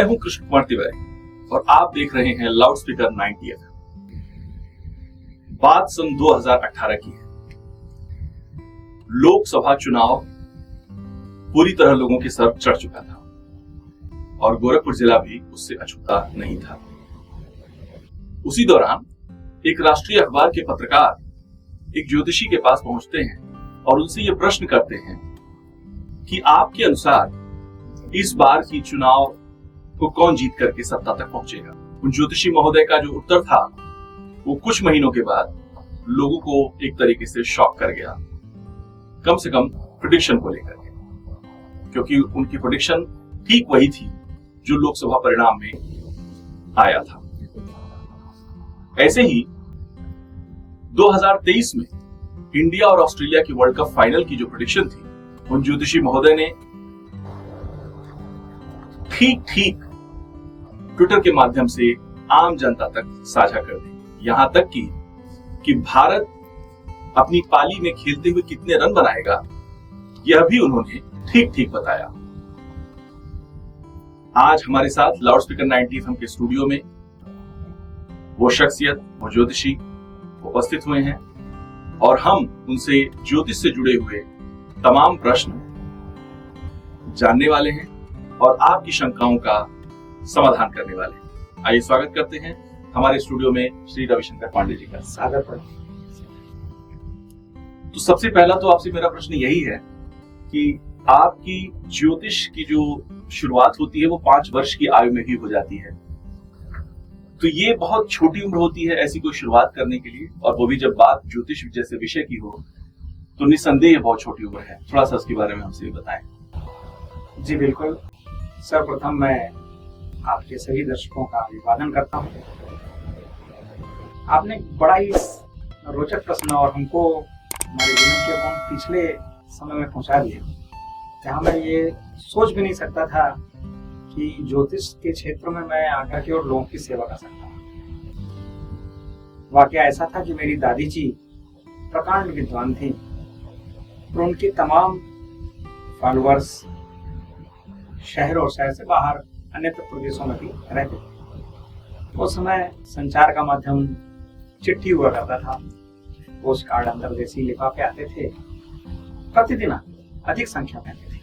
मैं हूं कृष्ण कुमार तिवारी और आप देख रहे हैं लाउड स्पीकर 90 FM। बात सन 2018 की है। लोकसभा चुनाव पूरी तरह लोगों के सर चढ़ चुका था और गोरखपुर जिला भी उससे अछूता नहीं था। उसी दौरान एक राष्ट्रीय अखबार के पत्रकार एक ज्योतिषी के पास पहुंचते हैं और उनसे ये प्रश्न करते हैं कि आपके अनुसार इस बार की चुनाव को कौन जीत करके सत्ता तक पहुंचेगा। उन ज्योतिषी महोदय का जो उत्तर था वो कुछ महीनों के बाद लोगों को एक तरीके से शॉक कर गया, कम से कम प्रेडिक्शन को लेकर के, क्योंकि उनकी प्रेडिक्शन ठीक वही थी जो लोकसभा परिणाम में आया था। ऐसे ही 2023 में इंडिया और ऑस्ट्रेलिया की वर्ल्ड कप फाइनल की जो प्रेडिक्शन थी, उन ज्योतिषी महोदय ने ठीक ट्विटर के माध्यम से आम जनता तक साझा कर दी। यहां तक कि भारत अपनी पाली में खेलते हुए कितने रन बनाएगा यह भी उन्होंने ठीक बताया। आज हमारे साथ लाउड स्पीकर 90 FM के स्टूडियो में वो शख्सियत, वो ज्योतिषी उपस्थित हुए हैं और हम उनसे ज्योतिष से जुड़े हुए तमाम प्रश्न जानने वाले हैं और आपकी शंकाओं का समाधान करने वाले हैं। आइए स्वागत करते हैं हमारे स्टूडियो में श्री रविशंकर पांडे जी का। स्वागत है। तो सबसे पहला तो आपसे मेरा प्रश्न यही है कि आपकी ज्योतिष की जो शुरुआत होती है वो 5 वर्ष की आयु में ही हो जाती है, तो ये बहुत छोटी उम्र होती है ऐसी कोई शुरुआत करने के लिए, और वो भी जब बात ज्योतिष जैसे विषय की हो तो निस्संदेह बहुत छोटी उम्र है। थोड़ा सा उसके बारे में हमसे बताएं। जी बिल्कुल। सर्वप्रथम मैं आपके सभी दर्शकों का अभिवादन करता हूँ। आपने बड़ा ही रोचक प्रश्न और हमको हमारे जीवन के बहुत पिछले समय में पहुंचा दिया, जहाँ मैं ये सोच भी नहीं सकता था कि ज्योतिष के क्षेत्र में मैं आकर के और लोगों की सेवा कर सकता हूँ। वाकया ऐसा था कि मेरी दादी जी प्रकांड विद्वान थी और उनके तमाम फॉलोअर्स शहर और शहर से बाहर अन्य प्रदेशों में भी रहते थे। उस समय संचार का माध्यम चिट्ठी हुआ करता था, पोस्ट कार्ड अंतर्देशीय लिफाफे आते थे, प्रतिदिन अधिक संख्या में आते थे।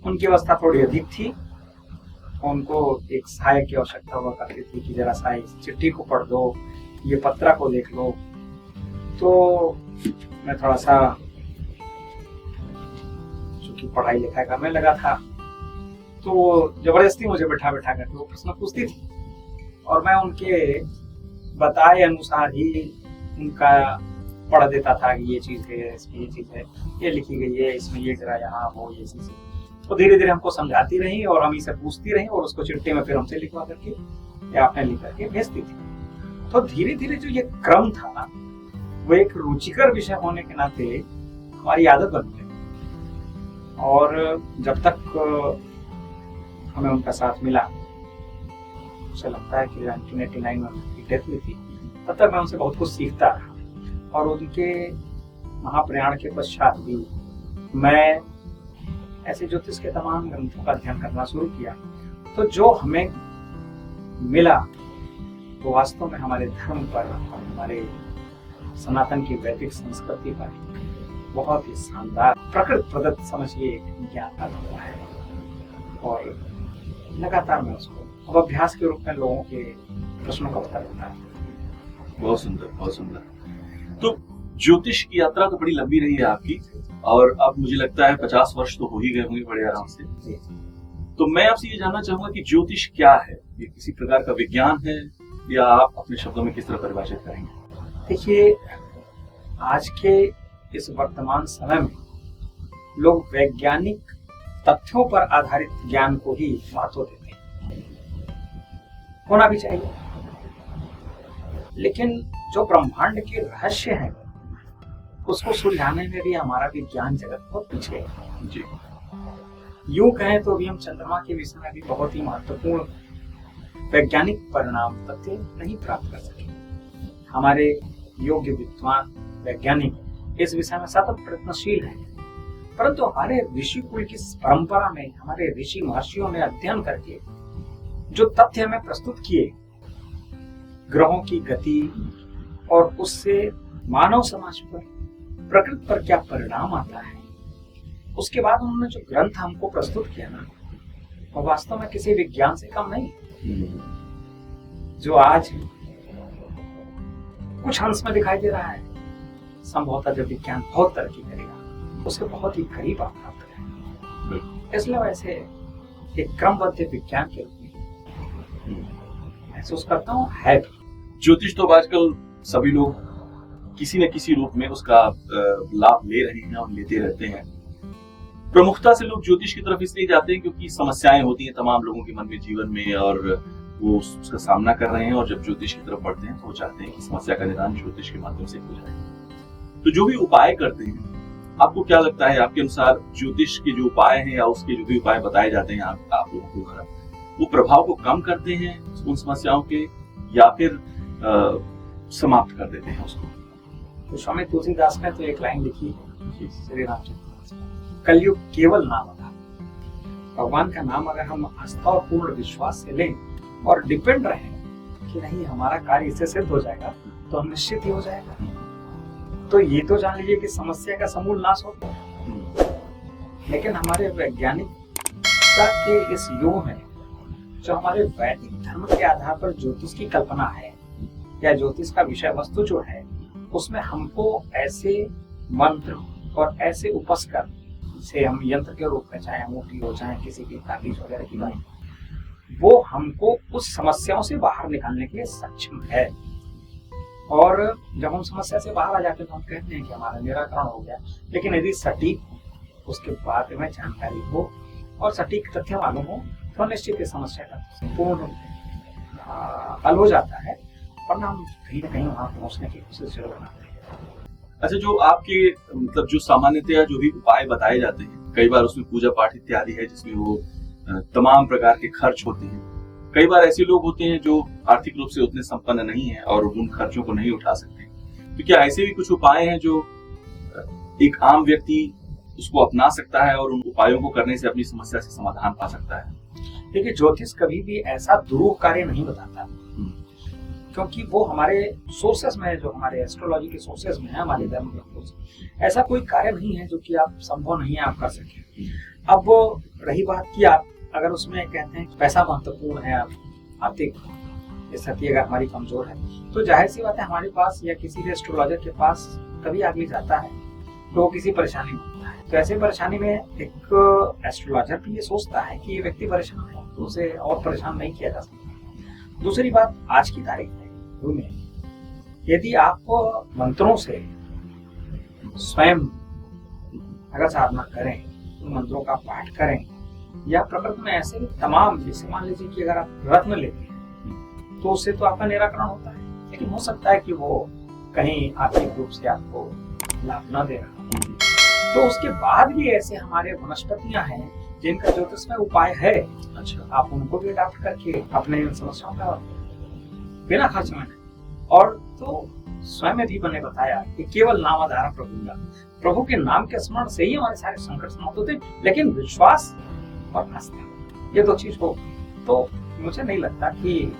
उनकी अवस्था थोड़ी अधिक थी, उनको एक सहायक की आवश्यकता हुआ करती थी कि जरा सा इस चिट्ठी को पढ़ दो, ये पत्रा को देख लो। तो मैं थोड़ा सा चूंकि पढ़ाई लिखाई करने लगा था, तो जबरदस्ती मुझे बैठा करके वो प्रश्न पूछती थी और मैं उनके बताए अनुसार ही उनका पढ़ देता था कि ये चीज है, इसमें ये चीज है, ये लिखी गई है, इसमें ये जरा यहाँ वो ये चीज है। तो धीरे धीरे हमको समझाती रही और हम इसे पूछती रही और उसको चिट्ठी में फिर हमसे लिखवा करके या आपने लिख करके भेजती थी। तो धीरे धीरे जो ये क्रम था ना, वो एक रुचिकर विषय होने के नाते हमारी आदत बन गई और जब तक हमें उनका साथ मिला, मुझे लगता है कि 1989 में उनकी डेथ हुई थी, तब तक मैं उनसे बहुत कुछ सीखता रहा और उनके महाप्रयाण के पश्चात भी मैं ऐसे ज्योतिष के तमाम ग्रंथों का अध्ययन करना शुरू किया। तो जो हमें मिला वो वास्तव में हमारे धर्म पर, हमारे सनातन की वैदिक संस्कृति पर बहुत ही शानदार प्रकृति प्रदत्त समझिए ज्ञान प्राप्त हुआ है और लगातार मैं उसको अब अभ्यास के रूप में लोगों के प्रश्नों का उत्तर देता है। बहुत सुंदर, बहुत सुंदर। तो ज्योतिष की यात्रा तो बड़ी लंबी रही है आपकी और अब मुझे लगता है 50 वर्ष तो हो ही गए होंगे बड़े आराम से। तो मैं आपसे ये जानना चाहूंगा कि ज्योतिष क्या है? ये किसी प्रकार का विज्ञान है या आप अपने शब्दों में किस तरह परिभाषित करेंगे? देखिए, आज के इस वर्तमान समय में लोग वैज्ञानिक तथ्यों पर आधारित ज्ञान को ही महत्व देते हैं, होना भी चाहिए, लेकिन जो ब्रह्मांड के रहस्य हैं उसको सुलझाने में भी हमारा विज्ञान जगत बहुत पीछे है। जी। यूं कहें तो अभी हम चंद्रमा के विषय में भी बहुत ही महत्वपूर्ण वैज्ञानिक परिणाम तथ्य नहीं प्राप्त कर सके। हमारे योग्य विद्वान वैज्ञानिक इस विषय में सतत प्रयत्नशील हैं, परंतु हमारे ऋषि कुल की परंपरा में हमारे ऋषि महर्षियों ने अध्ययन करके जो तथ्य हमें प्रस्तुत किए ग्रहों की गति और उससे मानव समाज पर, प्रकृति पर क्या परिणाम आता है, उसके बाद उन्होंने जो ग्रंथ हमको प्रस्तुत किया ना, वो वास्तव में किसी विज्ञान से कम नहीं। जो आज कुछ अंश में दिखाई दे रहा है, संभवतः जब विज्ञान बहुत तरक्की करेगा उसके बहुत ही करीब आप प्राप्त करेंगे। इसलिए वैसे एक क्रमबद्ध विज्ञान के रूप में महसूस करता हूँ है। ज्योतिष तो आजकल सभी लोग किसी न किसी रूप में उसका लाभ ले रहे हैं और लेते रहते हैं। प्रमुखता से लोग ज्योतिष की तरफ इसलिए जाते हैं क्योंकि समस्याएं होती हैं तमाम लोगों के मन में, जीवन में, और वो उसका सामना कर रहे हैं, और जब ज्योतिष की तरफ बढ़ते हैं तो वो चाहते हैं कि समस्या का निदान ज्योतिष के माध्यम से हो जाए। तो जो भी उपाय करते हैं, आपको क्या लगता है, आपके अनुसार ज्योतिष के जो उपाय हैं या उसके जो भी उपाय बताए जाते हैं आप लोगों को द्वारा, वो प्रभाव को कम करते हैं उन समस्याओं के, या फिर समाप्त कर देते हैं उसको? तो स्वामी तुलसीदास ने तो एक लाइन लिखी है श्री रामचंद्र, कलयुग केवल नाम आधार। भगवान का नाम अगर हम आस्था और पूर्ण विश्वास से लें और डिपेंड रहे कि नहीं हमारा कार्य इससे सिद्ध हो जाएगा, तो हम निश्चित ही हो जाएगा। तो ये तो जान लीजिए कि समस्या का समूल नाश होता है। लेकिन हमारे वैज्ञानिकता के इस युग में जो हमारे वैदिक धर्म के आधार पर ज्योतिष की कल्पना है या ज्योतिष का विषय वस्तु जो है, उसमें हमको ऐसे मंत्र और ऐसे उपस्कर से हम यंत्र के रूप में, चाहे अंगूठी हो, चाहे किसी की ताबीज वगैरह की बात, वो हमको उस समस्याओं से बाहर निकालने के लिए सक्षम है। और जब हम समस्या से बाहर आ जाते हैं तो हम कहते हैं कि हमारा निराकरण हो गया। लेकिन यदि सटीक उसके बारे में जानकारी हो और सटीक तथ्य मालूम हो तो निश्चित इस समस्या का संपूर्ण हल हो जाता है, वरना हम कहीं ना कहीं वहां पहुंचने की कोशिश जरूर करते हैं। अच्छा, जो आपके मतलब जो सामान्यतया जो भी उपाय बताए जाते हैं, कई बार उसमें पूजा पाठ इत्यादि है जिसमें वो तमाम प्रकार के खर्च होते हैं। कई बार ऐसे लोग होते हैं जो आर्थिक रूप से उतने संपन्न नहीं है और उन खर्चों को नहीं उठा सकते। तो क्या ऐसे भी कुछ उपाय हैं जो एक आम व्यक्ति उसको अपना सकता है और उन उपायों को करने से अपनी समस्या से समाधान पा सकता है? देखिए, ज्योतिष कभी भी ऐसा दुरूह कार्य नहीं बताता, क्योंकि वो हमारे सोर्सेस में है, जो हमारे एस्ट्रोलॉजी के सोर्सेस में है, हमारे धर्म के, ऐसा कोई कार्य नहीं है जो कि आप संभव नहीं है आप कर सके। अब वो रही बात कि आप अगर उसमें कहते हैं पैसा महत्वपूर्ण है, आर्थिक स्थिति अगर हमारी कमजोर है, तो जाहिर सी बात है हमारे पास या किसी भी एस्ट्रोलॉजर के पास कभी आदमी जाता है तो वो किसी परेशानी में होता है। तो ऐसे परेशानी में एक एस्ट्रोलॉजर भी ये सोचता है कि ये व्यक्ति परेशान है, तो उसे और परेशान नहीं किया जा सकता। दूसरी बात, आज की तारीख में यदि आप मंत्रों से स्वयं अगर साधना करें, तो मंत्रों का पाठ करें, या प्रकृति में ऐसे भी तमाम, जैसे मान लीजिए कि अगर आप रत्न लेते हैं तो उससे तो आपका निराकरण होता है, लेकिन हो सकता है कि वो कहीं आर्थिक रूप से आपको लाभ न दे रहा। तो उसके बाद भी ऐसे हमारे वनस्पतियां हैं जिनका ज्योतिष में उपाय है। अच्छा, आप उनको भी अडॉप्ट करके अपने समस्याओं का बिना खर्च में, और तो स्वयं भी मैंने बताया कि केवल नाम आधार प्रभु के नाम के स्मरण से ही हमारे सारे संकट समाप्त होते हैं। लेकिन विश्वास और आस्था, ये दो चीज हो तो मुझे नहीं लगता कि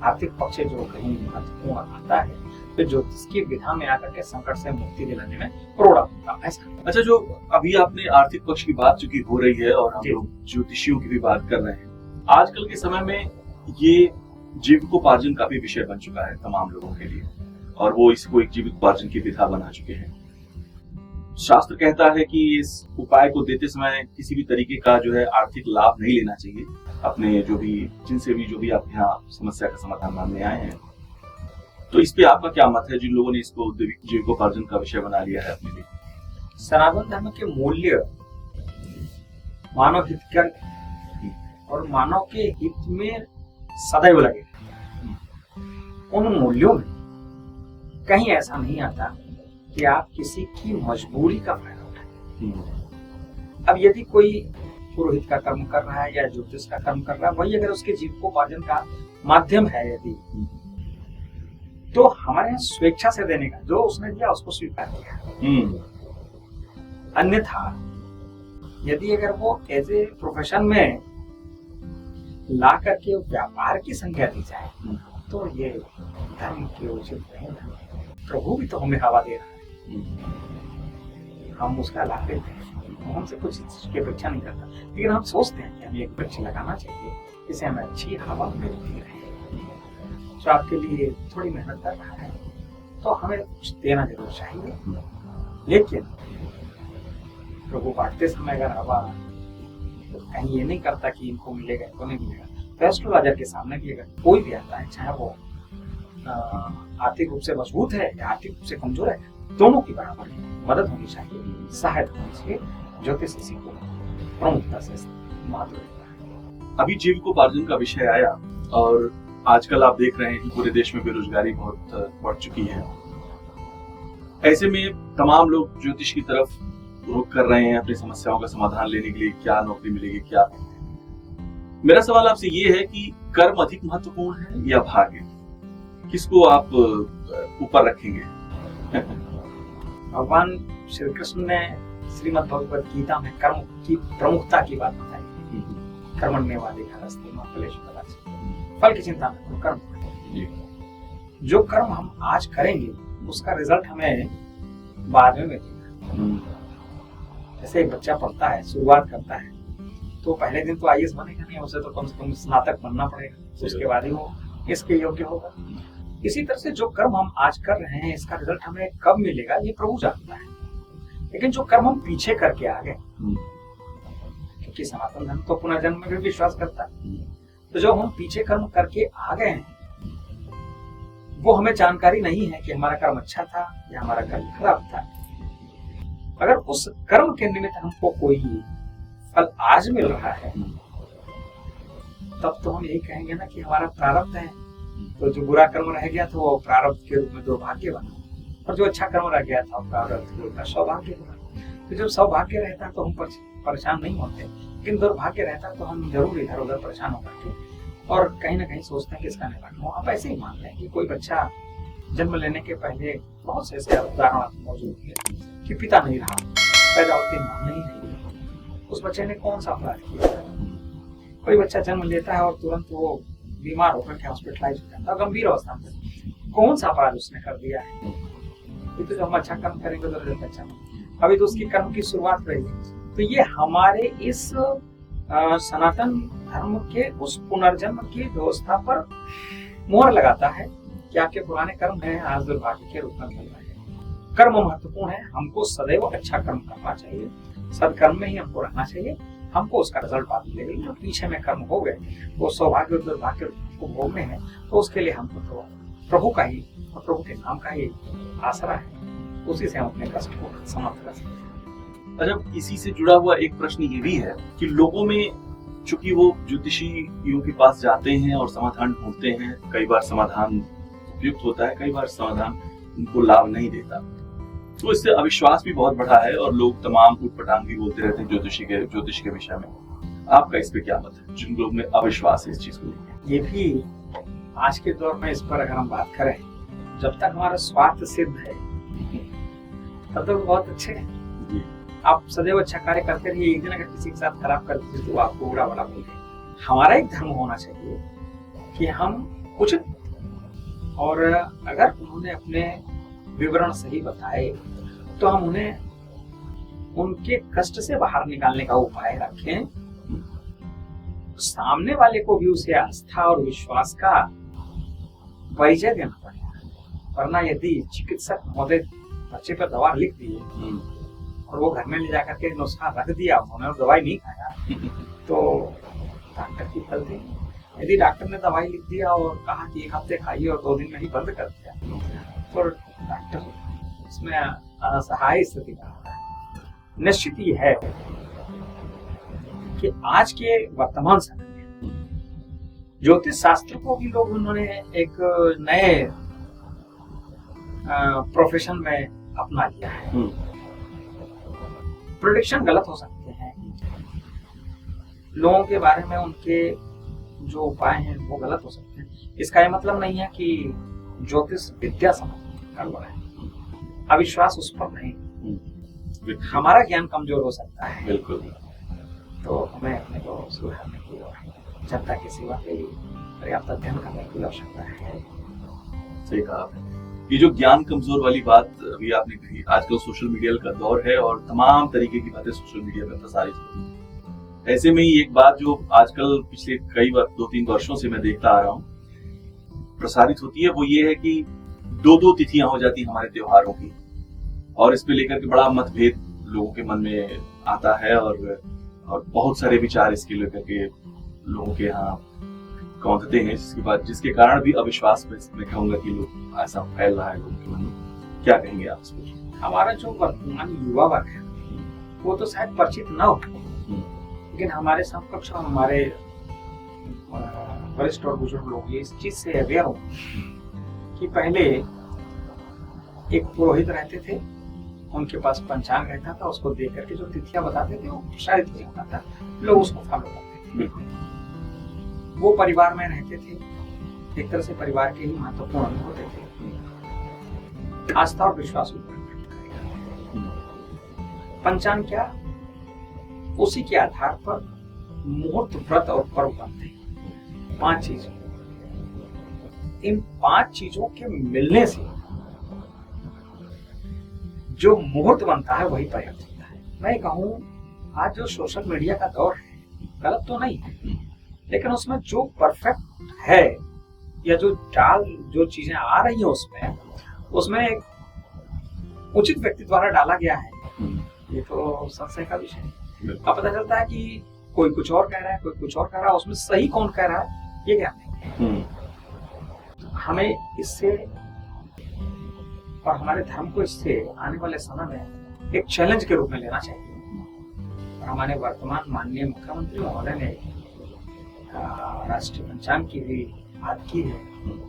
आर्थिक पक्ष जो कहीं महत्वपूर्ण आता है तो ज्योतिष की विधा में आकर के संकट से मुक्ति दिलाने में करोड़ा होता है। अच्छा, जो अभी आपने आर्थिक पक्ष की बात चूंकि हो रही है और हम लोग ज्योतिषियों की भी बात कर रहे हैं, आजकल के समय में ये जीविकोपार्जन का भी विषय बन चुका है तमाम लोगों के लिए, और वो इसको एक जीविकोपार्जन की विधा बना चुके हैं। शास्त्र कहता है कि इस उपाय को देते समय किसी भी तरीके का जो है आर्थिक लाभ नहीं लेना चाहिए अपने जिनसे भी आप यहाँ समस्या का समाधान मानने आए हैं। तो इस पे आपका क्या मत है जिन लोगों ने इसको जीविकोपार्जन का विषय बना लिया है अपने लिए? सनातन धर्म के मूल्य मानव हित कर और मानव के हित में सदैव लगे। उन मूल्यों में कहीं ऐसा नहीं आता कि आप किसी की मजबूरी का फायदा उठाएं। अब यदि कोई पुरोहित का कर्म कर रहा है या ज्योतिष का कर्म कर रहा है, वही अगर उसके जीविकोपार्जन का माध्यम है यदि, तो हमारे यहाँ स्वेच्छा से देने का, जो उसने दिया उसको स्वीकार किया। अन्यथा यदि अगर वो एज ए प्रोफेशन में ला करके व्यापार की संज्ञा दी जाए तो ये धर्म के उचित नहीं है। प्रभु भी तो हमें हवा दे रहा है, हम उसका लाभ लेते हैं, वो हमसे कुछ चीज की अपेक्षा नहीं करता, लेकिन हम सोचते हैं कि हमें एक वृक्ष लगाना चाहिए जिससे हमें अच्छी हवा मिलती रहे। जो आपके लिए थोड़ी मेहनत कर रहा है तो हमें कुछ देना जरूर चाहिए, लेकिन प्रभु बांटते समय अगर हवा तो कहीं ये नहीं करता कि इनको मिलेगा इनको नहीं मिलेगा। तो एस्ट्रोलॉजर के सामने भी अगर कोई भी आता है, चाहे वो आर्थिक रूप से मजबूत है या आर्थिक रूप से कमजोर है, दोनों की बराबर मदद होनी चाहिए, सहायता होनी चाहिए। ज्योतिष इसी को प्रमुखता से महत्व देता है। अभी जीविकोपार्जन का विषय आया और आजकल आप देख रहे हैं कि पूरे देश में बेरोजगारी बहुत बढ़ चुकी है। ऐसे में तमाम लोग ज्योतिष की तरफ रुख कर रहे हैं अपनी समस्याओं का समाधान लेने के लिए, क्या नौकरी मिलेगी क्या। मेरा सवाल आपसे ये है कि कर्म अधिक महत्वपूर्ण है या भाग्य, किसको आप ऊपर रखेंगे? भगवान श्री कृष्ण ने श्रीमद् भगवद गीता में कर्म की प्रमुखता की बात बताई। कर्मण्येवाधिकारस्ते मा फलेषु कदाचित्, फल की चिंता में करो, कर्म करो। जो कर्म हम आज करेंगे उसका रिजल्ट हमें बाद में मिलेगा। जैसे एक बच्चा पढ़ता है, शुरुआत करता है, तो पहले दिन तो आईएएस बनेगा नहीं, उसे तो कम से कम स्नातक बनना पड़ेगा, उसके बाद ही वो इसके योग्य होगा। इसी तरह से जो कर्म हम आज कर रहे हैं इसका रिजल्ट हमें कब मिलेगा ये प्रभु जानता है, लेकिन जो कर्म हम पीछे करके आ गए, क्योंकि सनातन धर्म तो पुनर्जन्म में भी विश्वास करता है, तो जो हम पीछे कर्म करके आ गए हैं वो हमें जानकारी नहीं है कि हमारा कर्म अच्छा था या हमारा कर्म खराब था। अगर उस कर्म के निमित्त हमको कोई फल आज मिल रहा है तब तो हम यही कहेंगे ना कि हमारा प्रारब्ध है। तो जो बुरा कर्म रह गया था वो प्रारब्ध के रूप में दुर्भाग्य बना, और जो अच्छा कर्म रह गया था प्रारब्ध के रूप में सौभाग्य बना। तो जब सौभाग्य रहता है तो हम परेशान नहीं होते, लेकिन दुर्भाग्य रहता है तो हम जरूर इधर उधर परेशान होकर के और कहीं ना कहीं सोचते हैं कि इसका निवारण हो। आप ऐसे ही मान लें कि कोई बच्चा जन्म लेने के पहले बहुत से ऐसे उदाहरण मौजूद है कि पिता नहीं रहा, पैदा होते मां नहीं रही, उस बच्चे ने कौन सा अपराध किया? कोई बच्चा जन्म लेता है और तुरंत वो बीमार होकर के हॉस्पिटलाइज हो जाता है गंभीर अवस्था में, कौन सा अपराध उसने कर दिया है? तो जब हम अच्छा कर्म करेंगे तो रिजल्ट अच्छा, अभी तो उसकी कर्म की शुरुआत रहेगी। तो ये हमारे इस सनातन धर्म के उस पुनर्जन्म की व्यवस्था पर मोहर लगाता है कि आपके पुराने कर्म हैं आज दुर्भाग्य के रूप में मिल रहे हैं। कर्म महत्वपूर्ण है, हमको सदैव अच्छा कर्म करना चाहिए, सदकर्म में ही हमको रहना चाहिए, हमको उसका रिजल्ट बाद में मिलेगा। जो पीछे में कर्म हो गए वो सौभाग्य और दुर्भाग्य को भोगने हैं, तो उसके लिए हमको तो प्रभु का ही और प्रभु के नाम का ही आसरा है, उसी से हम अपने कष्ट को समाप्त कर सकते हैं। अच्छा, इसी से जुड़ा हुआ एक प्रश्न ये भी है कि लोगों में चूंकि वो ज्योतिषियों के पास जाते हैं और समाधान ढूंढते हैं, कई बार समाधान उपयुक्त होता है, कई बार समाधान उनको लाभ नहीं देता, तो इससे अविश्वास भी बहुत बढ़ा है और लोग तमाम उटपटांग भी बोलते रहते हैं ज्योतिष के विषय में। आपका इस पे क्या मत है, जिन लोग में अविश्वास है इस चीज को? ये भी आज के दौर में इस पर अगर हम बात करें, जब तक हमारा स्वार्थ सिद्ध है तब तक बहुत अच्छे हैं। आप सदैव अच्छा कार्य करते रहिए, एक दिन अगर किसी के साथ खराब कर दीजिए तो आपको बुरा भला बोले। हमारा एक धर्म होना चाहिए कि हम उचित, और अगर उन्होंने अपने विवरण सही बताए तो हम उन्हें उनके कष्ट से बाहर निकालने का उपाय रखें। सामने वाले को भी उसे आस्था और विश्वास का परिचय देना पड़ेगा, वरना यदि चिकित्सक महोदय बच्चे पर दवा लिख दिए और वो घर में ले जाकर के नुस्खा रख दिया, उन्होंने दवाई नहीं खाया, तो डॉक्टर की गलती। यदि डॉक्टर ने दवाई लिख दिया और कहा कि 1 हफ्ते खाइए और 2 दिन में ही बंद कर दिया, तो डॉक्टर इसमें असहाय स्थिति का निश्चित ही है कि आज के वर्तमान समय में ज्योतिष शास्त्र को भी लोग उन्होंने एक नए प्रोफेशन में अपना लिया है। प्रेडिक्शन गलत हो सकते हैं, लोगों के बारे में उनके जो उपाय हैं वो गलत हो सकते हैं। इसका ये मतलब नहीं है कि ज्योतिष विद्या समझ गड़बड़ है, अविश्वास उस पर नहीं, हमारा ज्ञान कमजोर हो सकता है। बिल्कुल। तो हमें अपने को सुधारने की जनता की सेवा के लिए पर्याप्त अध्ययन करने की आवश्यकता है। सही कहा आपने। ये जो ज्ञान कमजोर वाली बात अभी आपने कही, आजकल सोशल मीडिया का दौर है और तमाम तरीके की बातें सोशल मीडिया में प्रसारित होती है। ऐसे में ही एक बात जो आजकल पिछले कई 2-3 वर्षों से मैं देखता आ रहा हूँ प्रसारित होती है, वो ये है कि 2-2 तिथियां हो जाती हमारे त्योहारों की, और इसको लेकर के बड़ा मतभेद लोगों के मन में आता है और बहुत सारे विचार इसके लेकर के लोगों के यहाँ कौंधते हैं, जिसके कारण भी अविश्वास मैं कहूंगा कि लोग ऐसा फैल रहा है लोगों के मन में। क्या कहेंगे आप इस पर? हमारा जो वर्तमान युवा वर्ग है वो तो शायद परिचित न हो, लेकिन हमारे समकक्ष और हमारे वरिष्ठ और बुजुर्ग लोग ये इस चीज से अवेयर हो कि पहले एक पुरोहित रहते थे, उनके पास पंचांग रहता था, उसको देख करके जो तिथियां बताते थे वो शायद तिथि होता था, लोग उसको फॉलो करते थे। वो परिवार में रहते थे, एक तरह से परिवार के ही महत्वपूर्ण होते थे, आस्था और विश्वास ऊपर पंचांग क्या, उसी के आधार पर मुहूर्त, व्रत और पर्व बनते हैं। 5 चीजें, इन 5 चीजों के मिलने से जो मुहूर्त बनता है वही पर्याप्त होता है। मैं कहूँ आज जो सोशल मीडिया का दौर है गलत तो नहीं है, लेकिन उसमें जो परफेक्ट है या जो चीजें आ रही है उसमें एक उचित व्यक्ति द्वारा डाला गया है, ये तो संशय का विषय है। अब पता चलता है कि कोई कुछ और कह रहा है, कोई कुछ और कह रहा है, उसमें सही कौन कह रहा है ये ज्ञान नहीं। हमें इससे और हमारे धर्म को इससे आने वाले समय में एक चैलेंज के रूप में लेना चाहिए। और हमारे वर्तमान माननीय मुख्यमंत्री महोदय ने राष्ट्रीय पंचांग की भी बात की है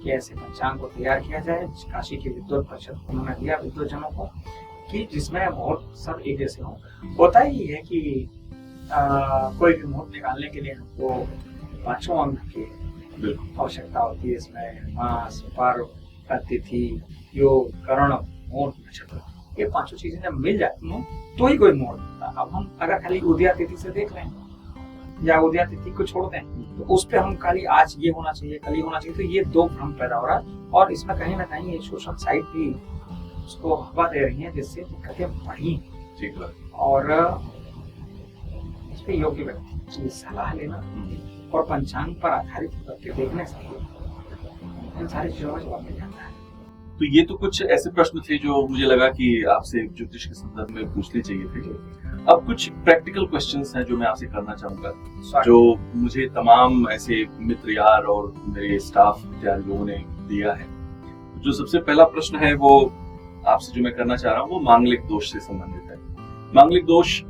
कि ऐसे पंचांग को तैयार किया जाए। काशी के विद्वत परिषद उन्होंने दिया विद्वजनों को कि जिसमें मुहूर्त सब एक जैसे हों। होता ही है कि कोई भी मुहूर्त निकालने के लिए हमको 5 अंग की आवश्यकता होती है। इसमें मास, पर्व, तिथि, योग, करण, मुहूर्त, नक्षत्र, ये 5 चीजें जब मिल जाती हैं तो ही कोई मुहूर्त होता है। अब हम अगर खाली उदया तिथि से देख लें या उदया तिथि को छोड़ दें तो उस पे हम खाली आज ये होना चाहिए, कल ये होना चाहिए, तो ये 2 भ्रम पैदा हो रहा है। और इसमें कहीं ना कहीं ये सोशल साइट भी उसको हवा दे रही है, जिससे दिक्कतें बढ़ी। और इस पे योग्य व्यक्ति की सलाह लेना और पंचांग पर आधारित करके देखने से इन सारी चीजों में जवाब मिल जाता है। तो ये तो कुछ ऐसे प्रश्न थे जो मुझे लगा कि आपसे ज्योतिष के संदर्भ में पूछने चाहिए थे। अब कुछ प्रैक्टिकल क्वेश्चंस हैं जो मैं आपसे करना चाहूंगा, जो मुझे तमाम ऐसे मित्र यार और मेरे स्टाफ इत्यादि लोगों ने दिया है। जो सबसे पहला प्रश्न है वो आपसे जो मैं करना चाह रहा हूँ वो मांगलिक दोष से संबंधित है। मांगलिक दोष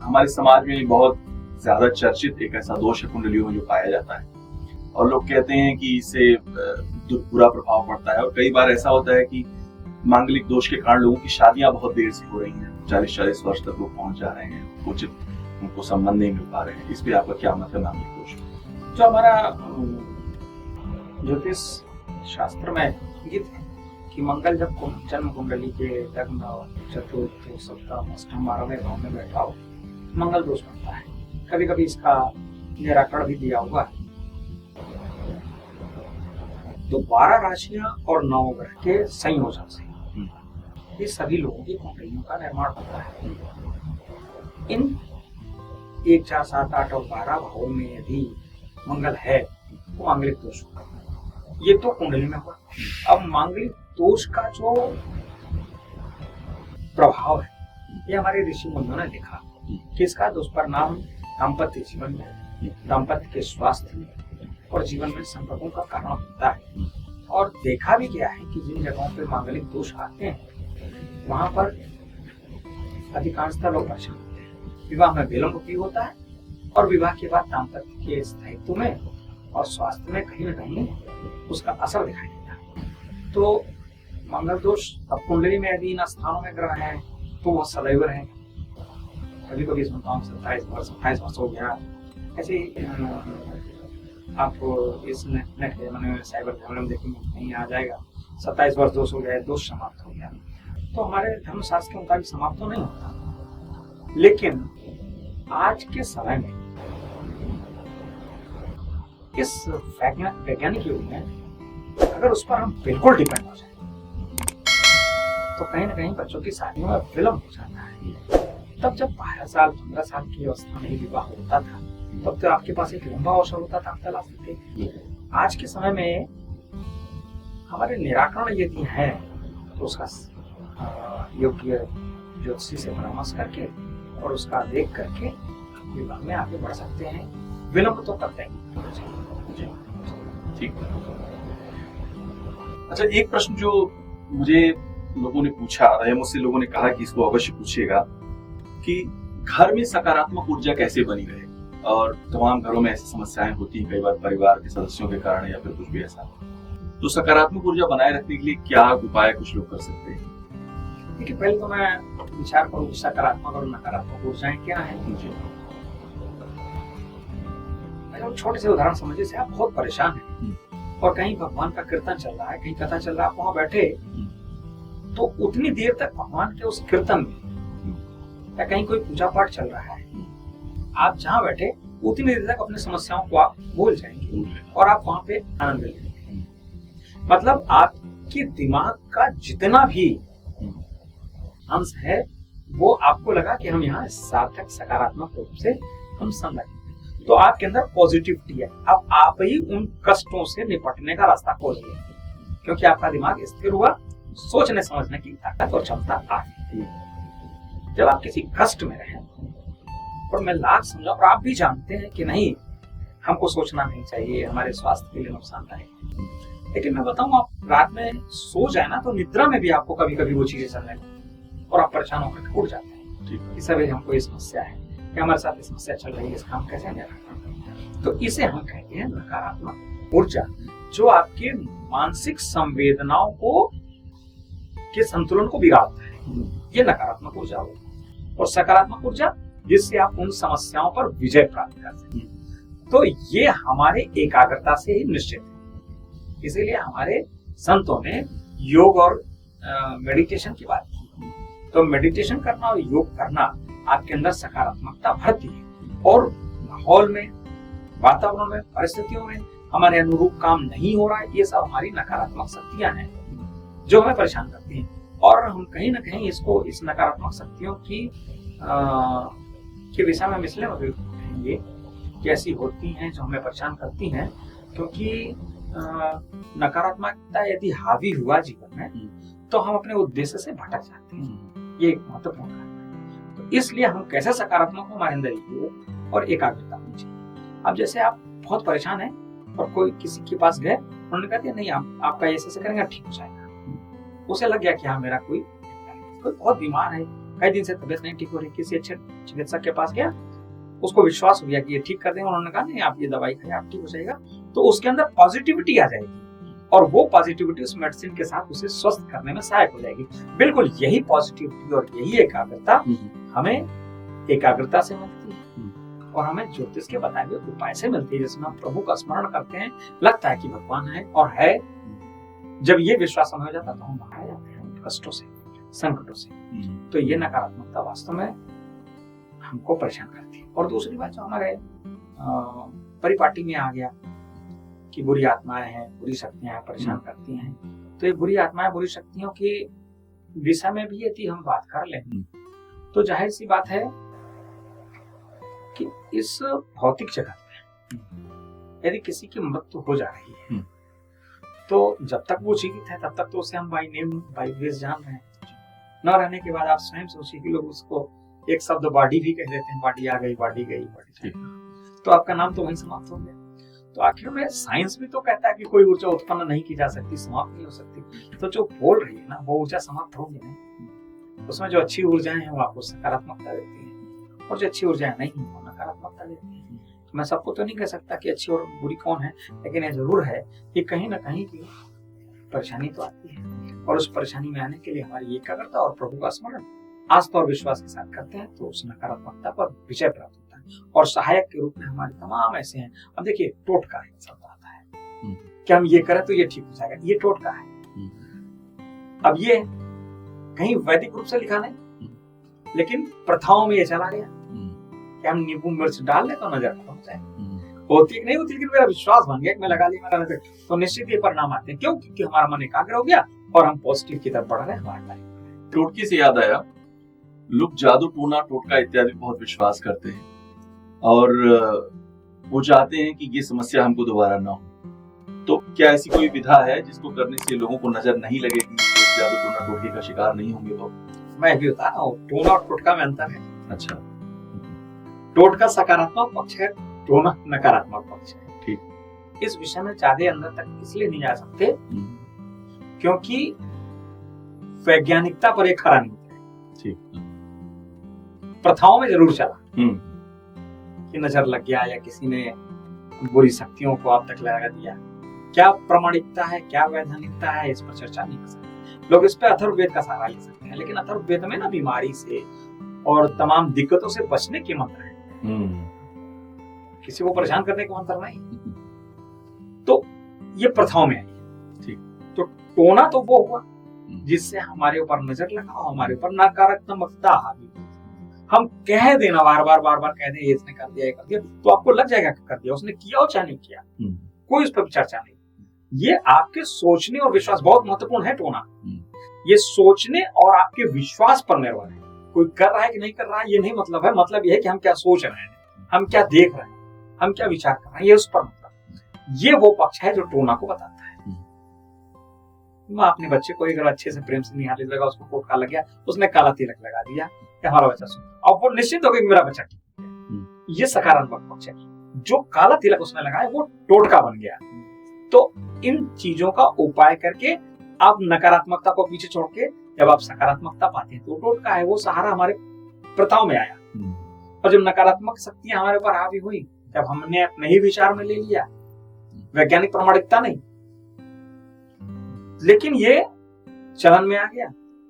हमारे समाज में बहुत ज्यादा चर्चित एक ऐसा दोष है कुंडलियों में जो पाया जाता है, और लोग कहते हैं कि इससे बुरा प्रभाव पड़ता है। और कई बार ऐसा होता है कि मांगलिक दोष के कारण लोगों की शादियां बहुत देर से हो रही हैं, 40-40 वर्ष तक लोग पहुंच जा रहे हैं, उचित उनको संबंध नहीं मिल पा रहे हैं। इस पे आपका क्या मत है मांगलिक दोष? जो हमारा ज्योतिष शास्त्र में गीत है कि मंगल जब जन्म कुंडली के लग्न, चतुर्थ, सप्तम, अष्टम, 12वें भाव में बैठा हो मंगल दोष बनता है। कभी कभी इसका निराकरण भी दिया हुआ है। तो 12 राशियां और 9 ग्रह के संयोजन से ये सभी लोगों की कुंडलियों का निर्माण होता है। इन 1, 4, 7, 8 और 12 भावों में यदि मंगल है तो मांगलिक दोष होगा। ये तो कुंडली में हुआ। अब मांगलिक दोष का जो प्रभाव है ये हमारे ऋषि मुनियों ने लिखा कि इसका दुष्परिणाम दाम्पत्य जीवन में, दाम्पत्य के स्वास्थ्य में और जीवन में संपर्कों का कारण होता है। और देखा भी गया है कि जिन जगहों पर मांगलिक दोष आते हैं वहां पर अधिकांशतः लोग परेशान होते हैं। विवाह में विलंब भी होता है और विवाह के बाद दाम्पत्य के स्थायित्व में और स्वास्थ्य में कहीं न कहीं उसका असर दिखाई देता है। तो मंगल दोष अब कुंडली में यदि इन स्थानों में ग्रह है तो वह सदैव रहे। कभी कभी सुनता हूँ 27 वर्ष हो गया, ऐसे आप इस नेट के जमाने में साइबर कैमरे में देखेंगे कहीं आ जाएगा 27 वर्ष दोष हो गया, दोष समाप्त हो गया। तो हमारे धर्मशास्त्र के मुताबिक समाप्त तो नहीं होता, लेकिन आज के समय में इस वैज्ञानिक युग में अगर उस पर हम बिल्कुल डिपेंड हो जाए तो कहीं ना कहीं बच्चों की शादियों में विलम्ब हो जाता है। तब जब 12 साल 15 साल की अवस्था में विवाह होता था तब तो आपके पास एक लंबा अवसर होता था, आप तलाश सकते। आज के समय में हमारे निराकरण यदि है तो उसका योग्य ज्योतिषी से परामर्श करके और उसका देख करके विवाह में आगे बढ़ सकते हैं। विलंब तो करते हैं। ठीक। अच्छा, एक प्रश्न जो मुझे लोगों ने पूछा या मुझसे लोगों ने कहा कि इसको अवश्य पूछिएगा कि घर में सकारात्मक ऊर्जा कैसे बनी रहे, और तमाम घरों में ऐसी समस्याएं होती हैं कई बार परिवार के सदस्यों के कारण या फिर कुछ भी ऐसा। तो सकारात्मक ऊर्जा बनाए रखने के लिए क्या उपाय कुछ लोग कर सकते हैं? देखिए, पहले तो मैं विचार करूं कि सकारात्मक और नकारात्मक ऊर्जाएं क्या हैं। जी। छोटे से उदाहरण समझिए से आप बहुत परेशान हैं और कहीं भगवान का कीर्तन चल रहा है, कहीं कथा चल रहा है, आप वहां बैठे तो उतनी देर तक भगवान के उस कीर्तन में या कहीं कोई पूजा पाठ चल रहा है, आप जहाँ बैठे उतनी देर तक अपनी समस्याओं को आप भूल जाएंगे और आप वहां पे आनंद लेंगे। मतलब आपके दिमाग का जितना भी अंश है वो आपको लगा कि हम यहाँ सार्थक सकारात्मक रूप से हम समझ, तो आपके अंदर पॉजिटिविटी है। अब आप ही उन कष्टों से निपटने का रास्ता खोल लिए क्योंकि आपका दिमाग स्थिर हुआ, सोचने समझने की ताकत और क्षमता आ गई। जब आप किसी कष्ट में रहे और मैं लाख समझा और आप भी जानते हैं कि नहीं हमको सोचना नहीं चाहिए, हमारे स्वास्थ्य के लिए नुकसानदायक है, लेकिन मैं बताऊं आप रात में सो जाए ना तो निद्रा में भी आपको कभी कभी वो चीजें चलने लगती और आप परेशान होकर उठ जाते हैं कि सभी हमको ये समस्या है कि हमारे साथ ये समस्या चल रही है, इसका हम कैसे निराकरण। तो इसे हम कहते हैं नकारात्मक ऊर्जा, जो आपके मानसिक संवेदनाओं को के संतुलन को बिगाड़ता है। ये नकारात्मक ऊर्जा हो। और सकारात्मक ऊर्जा जिससे आप उन समस्याओं पर विजय प्राप्त कर सकें। तो ये हमारे एकाग्रता से ही निश्चित है। इसीलिए हमारे संतों ने योग और मेडिटेशन की बात की। तो मेडिटेशन करना और योग करना आपके अंदर सकारात्मकता भरती है और माहौल में, वातावरण में, परिस्थितियों में हमारे अनुरूप काम नहीं हो रहा है, ये सब हमारी नकारात्मक शक्तियां हैं जो हमें परेशान करती हैं। और हम कहीं ना कहीं इसको इस नकारात्मक शक्तियों की के विषय में मिसले कहेंगे कि ऐसी होती हैं जो हमें परेशान करती हैं, क्योंकि नकारात्मकता यदि हावी हुआ जीवन में तो हम अपने उद्देश्य से भटक जाते हैं। ये एक महत्वपूर्ण है। तो इसलिए हम कैसे सकारात्मक हो, हमारे अंदर योग और एकाग्रता होनी चाहिए। अब जैसे आप बहुत परेशान हैं और कोई किसी के पास गए, उन्होंने कहते हैं नहीं आपका ऐसे करेंगे ठीक हो जाएगा। उसे लग गया कि हाँ मेरा कोई बहुत बीमार है, कई दिन से तबीयत नहीं ठीक हो रही, किसी अच्छे चिकित्सक के पास गया, उसको विश्वास हो गया कि ये ठीक कर देंगे। उन्होंने कहा नहीं आप ये दवाई खाइए आप ठीक हो जाएगा। तो उसके अंदर पॉजिटिविटी आ जाएगी और वो पॉजिटिविटी उस मेडिसिन के साथ उसे स्वस्थ करने में सहायक हो जाएगी। बिल्कुल यही पॉजिटिविटी और यही एकाग्रता हमें एकाग्रता से मिलती है और हमें ज्योतिष के बताए हुए उपाय से मिलती है, जिसमें हम प्रभु का स्मरण करते हैं, लगता है कि भगवान है और है। जब ये विश्वास हमें हो जाता है तो हम बाहर जाते हैं कष्टों से, संकटों से। तो ये नकारात्मकता वास्तव में हमको परेशान करती है। और दूसरी बात जो हमारे परिपाटी में आ गया कि बुरी आत्माएं हैं, बुरी शक्तियां हैं, परेशान करती हैं। तो ये बुरी आत्माएं, बुरी शक्तियों के विषय में भी यदि हम बात कर लें तो जाहिर सी बात है कि इस भौतिक जगत में यदि किसी की मृत्यु हो जा रही है तो जब तक वो जीवित है तब तक तो उसे हम बाई नेम बाई फेस जान रहे हैं। न रहने के बाद आप स्वयं सोचिए कि लोग उसको एक शब्द बॉडी भी कह देते हैं, बॉडी आ गई, बॉडी गई, बॉडी, तो आपका नाम तो वहीं समाप्त हो गया। तो आखिर में साइंस भी तो कहता है कि कोई ऊर्जा उत्पन्न नहीं की जा सकती, समाप्त नहीं हो सकती। तो जो बोल रही है ना वो ऊर्जा समाप्त होगी नहीं। उसमें जो अच्छी ऊर्जाएं हैं वो आपको सकारात्मकता देती है और जो अच्छी ऊर्जाएं नहीं है वो नकारात्मकता देती है। मैं सबको तो नहीं कह सकता कि अच्छी और बुरी कौन है, लेकिन ये जरूर है कि कहीं ना कहीं की परेशानी तो आती है और उस परेशानी में आने के लिए हमारी एकाग्रता और प्रभु का स्मरण आस्था और विश्वास के साथ करते हैं तो उस नकारात्मकता पर विजय प्राप्त होता है। और सहायक के रूप में हमारे तमाम ऐसे हैं। अब देखिए टोटका है, शब्द आता है कि हम ये करें तो ये ठीक हो जाएगा, ये टोटका है। अब ये कहीं वैदिक रूप से लिखा नहीं, लेकिन प्रथाओं में ये चला गया कि हम नींबू मिर्च डाल ले तो नजर खत्म हो जाए। होती कि नहीं होती, लेकिन मेरा विश्वास बन गया कि मैं लगा लिया मेरा, तो निश्चित ये परिणाम आते हैं। क्यों? क्योंकि हमारा मन एकाग्र हो गया और हम पॉजिटिव की तरफ बढ़ रहे हैं। हमारे लाइफ टोटके से याद आया, लोग जादू टोना टोटका इत्यादि बहुत विश्वास करते हैं और वो चाहते हैं कि ये समस्या हमको दोबारा ना हो। तो क्या ऐसी कोई विधा है जिसको करने से लोगों को नजर नहीं लगेगी, तो जादू टोना टोटके का शिकार नहीं होंगे लोग? मैं भी बता रहा हूँ, टोना और टोटका में अंतर है। अच्छा। टोटका सकारात्मक पक्ष है, टोना नकारात्मक पक्ष है। ठीक। इस विषय में ज्यादा अंदर तक इसलिए नहीं जा सकते क्योंकि वैज्ञानिकता पर एक खरा नहीं है। ठीक। प्रथाओं में जरूर चला कि नजर लग गया या किसी ने बुरी शक्तियों को आप तक लगा दिया। क्या प्रमाणिकता है, क्या वैधानिकता है, इस पर चर्चा नहीं कर सकते। लोग इस पे अथर्ववेद का सहारा ले सकते हैं, लेकिन अथर्ववेद में ना बीमारी से और तमाम दिक्कतों से बचने के मंत्र हैं, किसी को परेशान करने के मंत्र नहीं। तो ये प्रथाओं में आई। ठीक। तो टोना तो वो हुआ जिससे हमारे ऊपर नजर लगा, हमारे ऊपर नकारात्मकता हावी। हम कह देना बार बार कह दे, इसने कर दिया, ये कर दिया, तो आपको लग जाएगा कि कर दिया, उसने किया और चाहे नहीं किया, कोई उस पर चर्चा नहीं। ये आपके सोचने और विश्वास बहुत महत्वपूर्ण है। टोना ये सोचने और आपके विश्वास पर निर्भर है। कोई कर रहा है कि नहीं कर रहा है ये नहीं मतलब है, मतलब ये है कि हम क्या सोच रहे हैं, हम क्या देख रहे हैं, हम क्या विचार कर रहे हैं, ये उस पर मतलब। ये वो पक्ष है जो टोना को बताता है। माँ अपने बच्चे को अगर अच्छे से प्रेम से निहारने लगा, उसको टोटका लग गया, उसने काला तिलक लगा दिया कि हमारा बच्चा सुन, अब वो निश्चित हो गया कि मेरा बच्चा ठीक है। ये सकारात्मक पक्ष है। जो काला तिलक उसने लगाया वो टोटका बन गया। तो इन चीजों का उपाय करके आप नकारात्मकता को पीछे छोड़ के जब आप सकारात्मकता पाते हैं तो टोटका है, वो सहारा हमारे प्रथाओं में आया। और जब नकारात्मक शक्तियां हमारे ऊपर हावी हुई, जब हमने अपने ही विचार में ले लिया, वैज्ञानिक प्रमाणिकता नहीं, लेकिन ये चलन में आ गया,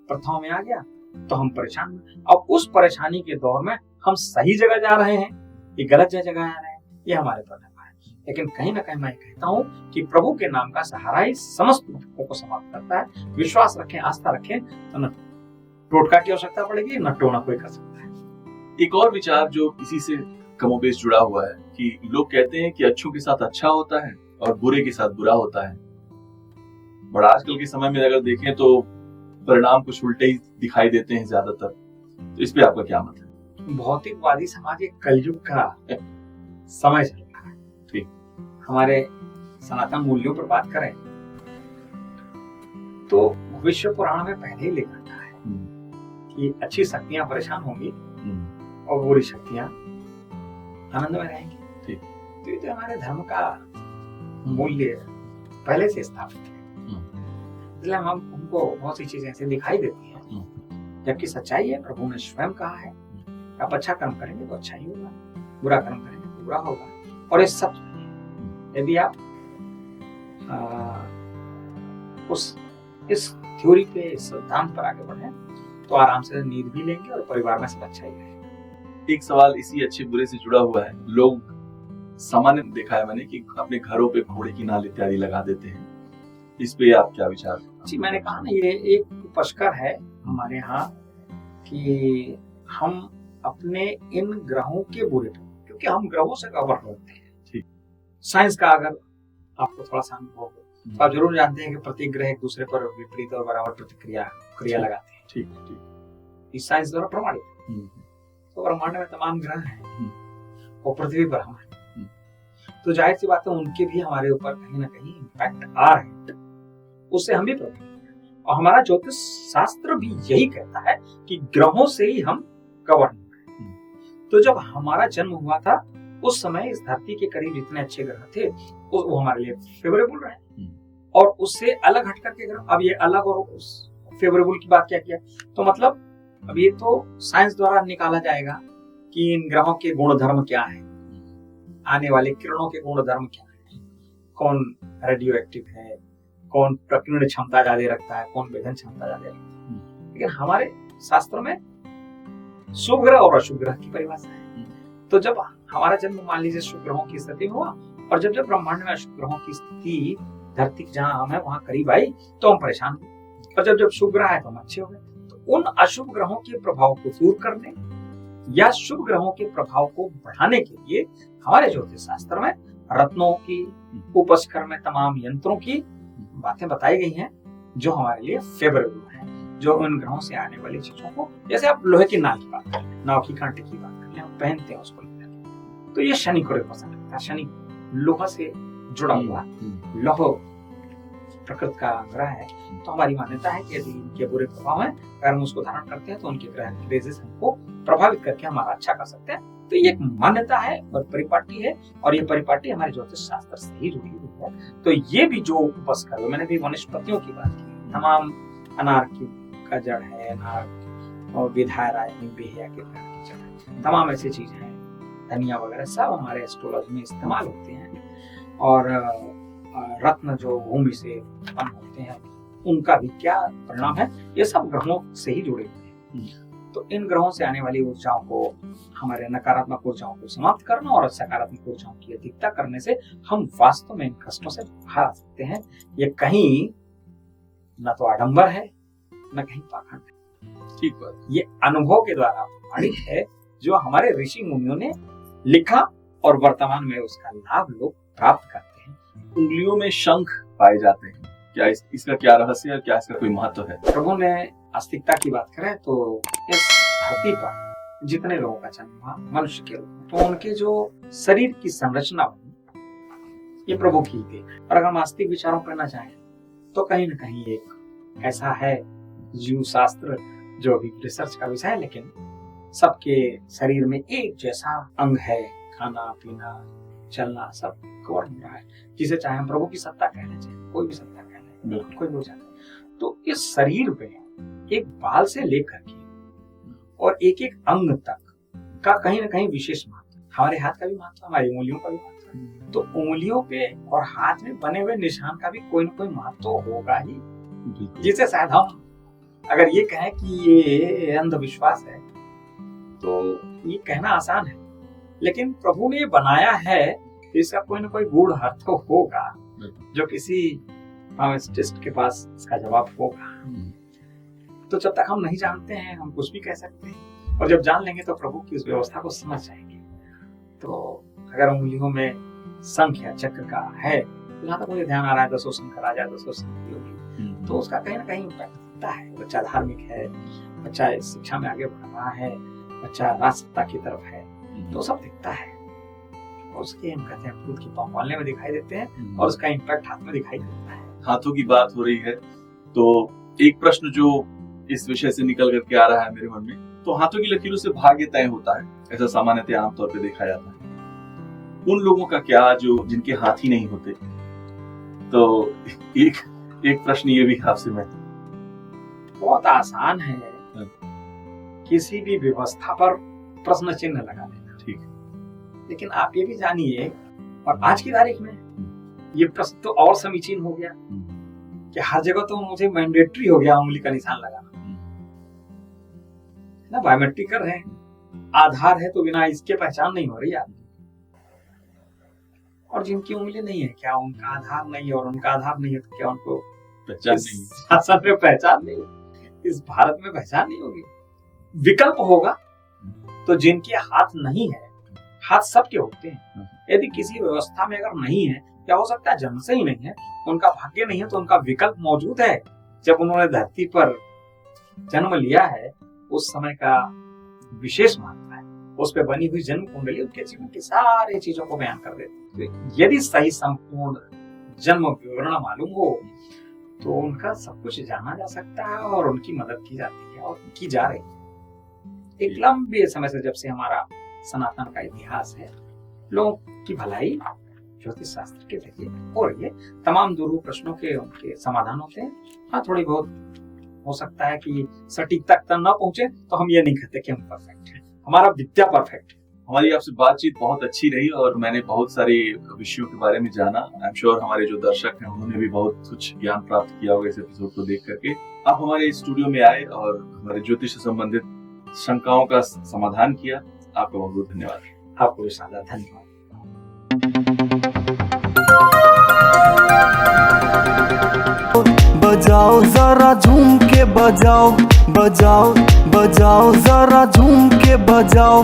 प्रथाओं में आ गया, तो हम परेशान हैं। अब उस परेशानी के दौर में हम सही जगह जा रहे हैं ये गलत जगह आ रहे हैं, ये हमारे पर निर्भर है। लेकिन कहीं ना कहीं मैं कहता हूँ कि प्रभु के नाम का सहारा ही समस्त दुखों को समाप्त करता है। विश्वास रखें, आस्था रखें, तो न टोटका की आवश्यकता पड़ेगी, न टोना कोई कर सकता है। एक और विचार जो इसी से कमोबेश जुड़ा हुआ है कि लोग कहते हैं कि अच्छों के साथ अच्छा होता है और बुरे के साथ बुरा होता है। बड़ा आजकल के समय में अगर देखें तो परिणाम कुछ उल्टे ही दिखाई देते हैं ज्यादातर। तो इस पे आपका क्या मत है? भौतिकवादी समाज एक कलयुग का समय चल रहा है। ठीक। हमारे सनातन मूल्यों पर बात करें तो विश्व पुराण में पहले ही लिखा था है कि अच्छी शक्तियां परेशान होंगी और बुरी शक्तियां आनंद में रहेंगी। ठीक। तो ये तो हमारे धर्म का मूल्य पहले से स्थापित है, इसलिए हम हमको बहुत सी चीजें ऐसे दिखाई देती हैं, जबकि सच्चाई है प्रभु ने स्वयं कहा है आप अच्छा कर्म करेंगे तो अच्छा ही होगा, बुरा कर्म करेंगे तो बुरा होगा। और ये सब यदि आप इस थ्योरी पे, इस सिद्धांत पर आगे बढ़े तो आराम से नींद भी लेंगे और परिवार में सब अच्छा ही रहेगा। एक सवाल इसी अच्छे बुरे से जुड़ा हुआ है। लोग सामान्य देखा है मैंने कि अपने घरों पे घोड़े की नाल इत्यादि लगा देते हैं, इस पे आप क्या विचार? जी मैंने कहा ना, ये एक उपस्कर है हमारे यहाँ कि हम अपने इन ग्रहों के बुरे पे, क्योंकि हम ग्रहों से कवर होते हैं। ठीक। साइंस का अगर आपको थोड़ा सा अनुभव हो तो आप जरूर जानते हैं कि प्रत्येक ग्रह एक दूसरे पर विपरीत और बराबर क्रिया लगाते हैं। ठीक ठीक। इस साइंस द्वारा प्रमाणित है। तो ब्रह्मांड में तमाम ग्रह हैं और पृथ्वी पर हम हैं, तो जाहिर सी बात है उनके भी हमारे ऊपर कहीं ना कहीं इम्पैक्ट आ रहे हैं, उससे हम भी प्रभावित हैं। और हमारा ज्योतिष शास्त्र भी यही कहता है कि ग्रहों से ही हम गवर्न हैं। तो जब हमारा जन्म हुआ था उस समय इस धरती के करीब जितने अच्छे ग्रह थे वो हमारे लिए फेवरेबल रहे, और उससे अलग हट करके ग्रह, अब ये अलग और उस फेवरेबल की बात क्या किया, तो मतलब अब ये तो साइंस द्वारा निकाला जाएगा कि इन ग्रहों के गुण धर्म क्या है, आने वाले किरणों के गुण धर्म क्या है, कौन रेडियो एक्टिव है, कौन प्रकीर्ण क्षमता ज्यादा रखता है, कौन विघन क्षमता ज्यादा रखता है। लेकिन हमारे शास्त्र में शुभ ग्रह और अशुभ ग्रह की परिभाषा है। तो जब हमारा जन्म मान लीजिए शुभ ग्रहों की स्थिति में हुआ, और जब ब्रह्मांड में अशुभ ग्रहों की स्थिति धरती जहां हम है वहां करीब आई तो हम परेशान हुए, और जब शुभ ग्रह आए तो हम अच्छे हो गए। तो उन अशुभ ग्रहों के प्रभाव को दूर करने या शुभ ग्रहों के प्रभाव को बढ़ाने के लिए हमारे ज्योतिष शास्त्र में रत्नों की, उपस्कर में तमाम यंत्रों की बातें बताई गई हैं जो हमारे लिए फेवरेबल है, जो उन ग्रहों से आने वाली चीजों को, जैसे आप लोहे की नाव की बात कर लें, नाव की कांटे की बात कर लें, हम पहनते हैं उसको लेकर, तो ये शनि को रिप्रेजेंट करता है। शनि लोहा से जुड़ा हुआ, लौह प्रकृति का ग्रह है, तो हमारी मान्यता है कि यदि इनके बुरे प्रभाव हैं, अगर हम उसको धारण करते हैं तो उनके ग्रह की रेजेस हमको प्रभावित करके हमारा अच्छा कर सकते हैं। तो ये एक मान्यता है और परिपाटी है, और ये परिपाटी हमारे ज्योतिष शास्त्र से ही जुड़ी हुई है। तो ये भी जो उपस्कर, मैंने भी वनस्पतियों की बात की, तमाम अनार का जड़ है, अनार और विधारा बेहिया के पेड़ की जड़ है, तमाम ऐसी चीजें हैं, धनिया वगैरह सब हमारे एस्ट्रोलॉजी में इस्तेमाल होते हैं। और रत्न जो भूमि से उत्पन्न होते हैं उनका भी क्या परिणाम है, ये सब ग्रहों से ही जुड़े हुए हैं। तो इन ग्रहों से आने वाली ऊर्जाओं को, हमारे नकारात्मक ऊर्जाओं को समाप्त करना और सकारात्मक ऊर्जाओं की अधिकता करने से हम वास्तव में इन कष्टों से बाहर आ सकते हैं। ये कहीं न तो आडंबर है, न कहीं पाखंड है। ठीक बात। ये अनुभव के द्वारा प्रमाणित है, जो हमारे ऋषि मुनियों ने लिखा और वर्तमान में उसका लाभ लोग प्राप्त करते हैं। उंगलियों में शंख पाए जाते हैं, क्या इसका क्या रहस्य है, क्या इसका कोई महत्व है? प्रभु ने आस्तिकता की बात करें तो इस धरती पर जितने लोगों का जन्म हुआ मनुष्य के रूप में, तो उनके जो शरीर की संरचना बनी, ये प्रभु की थी। और अगर हम आस्तिक विचारों पर न जाएं तो कहीं न कहीं एक ऐसा है जीव शास्त्र जो अभी रिसर्च का विषय है, लेकिन सबके शरीर में एक जैसा अंग है, खाना पीना चलना सब कवर हो रहा है, जिसे चाहे हम प्रभु की सत्ता कह लें, चाहे कोई भी सत्ता कह लें, कोई भी जाने। तो इस शरीर पे एक बाल से लेकर के और एक एक अंग तक का कहीं ना कहीं विशेष महत्व, हमारे हाथ का भी महत्व, हमारी उंगलियों का भी महत्व, तो उंगलियों पे और हाथ में बने हुए निशान का भी कोई ना कोई महत्व होगा ही, जिसे शायद हम अगर ये कहें कि ये अंधविश्वास है तो ये कहना आसान है, लेकिन प्रभु ने बनाया है तो इसका कोई ना कोई गूढ़ अर्थ होगा जो किसी फार्मासिस्ट के पास इसका जवाब होगा। तो जब तक हम नहीं जानते हैं हम कुछ भी कह सकते हैं, और जब जान लेंगे तो प्रभु की उस व्यवस्था को समझ जाएंगे। तो अगर उंगलियों में शंख या चक्र का है, तो जहाँ तक मुझे ध्यान आ रहा है 10 शंकर आ जाए, 10 शंकर होगी, तो उसका कहीं ना कहीं इम्पैक्ट दिखता है। बच्चा धार्मिक है, बच्चा शिक्षा में आगे बढ़ रहा है, बच्चा राजसत्ता की तरफ है, तो सब दिखता है। और उसके हम कहते हैं फूल की पांव में दिखाई देते हैं, और उसका इम्पैक्ट हाथ में दिखाई देता है। हाथों की बात हो रही है तो एक प्रश्न जो इस विषय से निकल करके आ रहा है मेरे मन में, तो हाथों की लकीरों से भाग्य तय होता है, ऐसा सामान्यतः आमतौर पे देखा जाता है। उन लोगों का क्या जो जिनके हाथ ही नहीं होते? तो एक प्रश्न ये भी आपसे मैं, बहुत आसान है किसी भी व्यवस्था पर प्रश्न चिन्ह लगा देना, ठीक, लेकिन आप ये भी जानिए, और आज की तारीख में ये प्रश्न तो और समीचीन हो गया कि हर जगह तो मुझे मैंडेटरी हो गया उंगली का निशान लगाना, ना बायोमेट्रिक कर रहे हैं, आधार है तो बिना इसके पहचान नहीं हो रही आपकी। और जिनकी उंगली नहीं है, क्या उनका आधार नहीं है? और उनका आधार नहीं है तो क्या उनको पहचान नहीं, शासन में पहचान नहीं, इस भारत में पहचान नहीं होगी। विकल्प होगा तो जिनके हाथ नहीं है, हाथ सबके होते हैं, यदि किसी व्यवस्था में अगर नहीं है, क्या हो सकता है जन्म से ही नहीं है, उनका भाग्य नहीं है, तो उनका विकल्प मौजूद है। जब उन्होंने धरती पर जन्म लिया है, उस समय का विशेष महत्व है, उस पे बनी हुई जन्म कुंडली उनके जीवन की सारी चीजों को बयान कर देती है। यदि सही संपूर्ण जन्म विवरण मालूम हो तो उनका सब कुछ जाना जा सकता है और उनकी मदद की जाती है और की जा रही है। एक लंबे समय से, जब से हमारा सनातन का इतिहास है, लोगों की भलाई ज्योतिष शास्त्र के जरिए हो रही है। तमाम दुरूह प्रश्नों के उनके समाधान होते हैं। हाँ, थोड़ी बहुत हो सकता है कि सटीकता तक न पहुंचे, तो हम ये नहीं कहते कि हम परफेक्ट हैं, हमारा विद्या परफेक्ट है। हमारी आपसे बातचीत बहुत अच्छी रही और मैंने बहुत सारे विषयों के बारे में जाना। आई एम श्योर हमारे जो दर्शक हैं उन्होंने भी बहुत कुछ ज्ञान प्राप्त किया होगा इस एपिसोड को देख करके। आप हमारे स्टूडियो में आए और हमारे ज्योतिष से संबंधित शंकाओं का समाधान किया, आपका बहुत बहुत धन्यवाद। आपको भी सादा धन्यवाद। बजाओ जरा झूम के बजाओ, बजाओ बजाओ, जरा झूम के बजाओ।